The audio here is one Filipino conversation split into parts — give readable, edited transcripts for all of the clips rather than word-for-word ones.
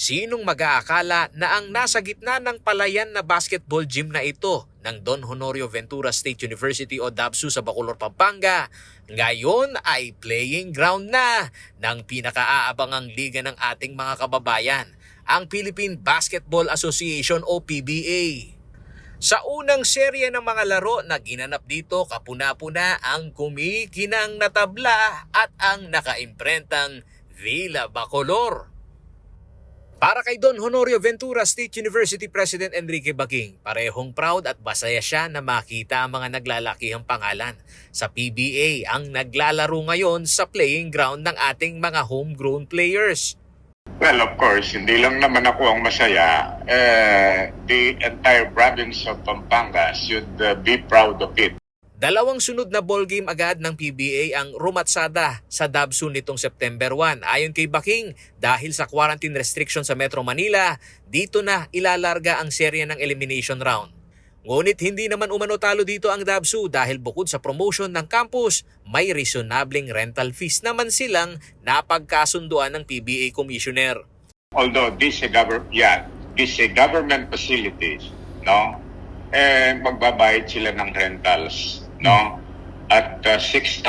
Sinong mag-aakala na ang nasa gitna ng palayan na basketball gym na ito ng Don Honorio Ventura State University o DABSU sa Bacolor, Pampanga, ngayon ay playing ground na ng pinakaabangang liga ng ating mga kababayan, ang Philippine Basketball Association o PBA. Sa unang serye ng mga laro na ginanap dito, kapuna-puna ang kumikinang na tabla at ang nakaimprentang Villa Bacolor. Para kay Don Honorio Ventura State University President Enrique Baking, parehong proud at masaya siya na makita ang mga naglalakihang pangalan sa PBA ang naglalaro ngayon sa playing ground ng ating mga homegrown players. Well, of course, hindi lang naman ako ang masaya. The entire province of Pampanga should be proud of it. Dalawang sunod na ball game agad ng PBA ang rumatsada sa DABSU nitong September 1. Ayon kay Baking, dahil sa quarantine restriction sa Metro Manila, dito na ilalarga ang serye ng elimination round. Ngunit hindi naman umano talo dito ang DABSU dahil bukod sa promotion ng campus, may reasonabling rental fees naman silang napagkasunduan ng PBA Commissioner. Although this is government facilities, no? Magbabayad sila ng rentals, no? At 6,000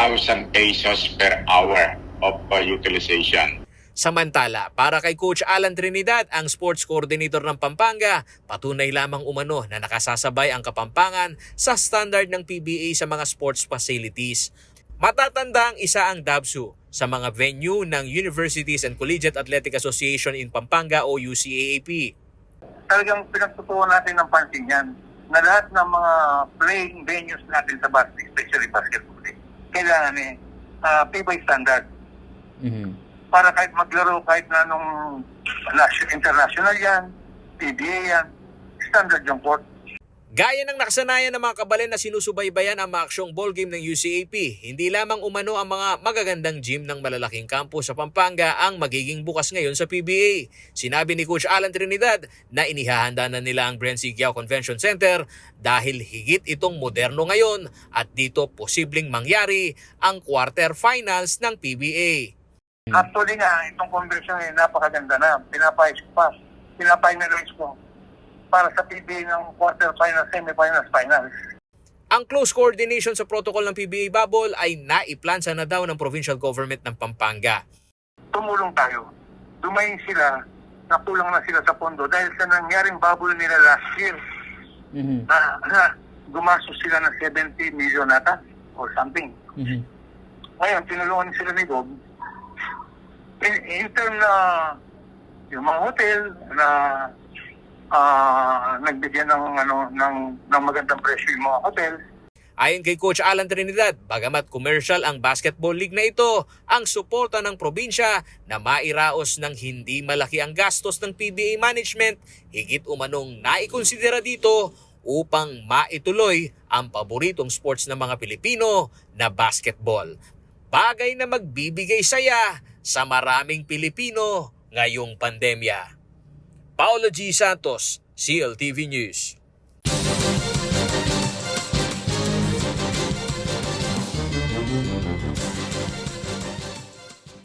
pesos per hour of utilization. Samantala, para kay Coach Alan Trinidad, ang sports coordinator ng Pampanga, patunay lamang umano na nakasasabay ang Kapampangan sa standard ng PBA sa mga sports facilities. Matatanda ang isa ang DABSU sa mga venue ng Universities and Collegiate Athletic Association in Pampanga o UCAAP. Talagang pinagtutuan natin ng pansin yan na lahat ng mga playing venues natin sa basketball, especially basketball, kailangan PBA standard. Para kahit maglaro, kahit na nung international yan, PBA yan, standard yung court. Gaya ng nakasanayan ng mga kabalen na sinusubaybayan ang maaksyong ball game ng UCAP, hindi lamang umano ang mga magagandang gym ng malalaking campus sa Pampanga ang magiging bukas ngayon sa PBA. Sinabi ni Coach Alan Trinidad na inihahanda na nila ang Brent Sigyao Convention Center dahil higit itong moderno ngayon at dito posibleng mangyari ang quarterfinals ng PBA. Actually nga, itong convention ay napakaganda na. Pinafinalize ko para sa PBA ng quarterfinals, semifinals, finals. Ang close coordination sa protocol ng PBA Bubble ay naiplansa na daw ng provincial government ng Pampanga. Tumulong tayo. Dumayin sila, nakulang na sila sa pondo dahil sa nangyaring bubble nila last year. Gumastos sila ng 70 million ata or something. Ngayon, tinulungan sila ni Bob. In term na yung mga hotel na nagbigyan ng magandang presyo yung mga hotel. Ayon kay Coach Alan Trinidad, bagamat commercial ang basketball league na ito, ang suporta ng probinsya na mairaos ng hindi malaki ang gastos ng PBA management, higit umanong naikonsidera dito upang maituloy ang paboritong sports ng mga Pilipino na basketball. Bagay na magbibigay saya sa maraming Pilipino ngayong pandemya. Paolo G. Santos, CLTV News.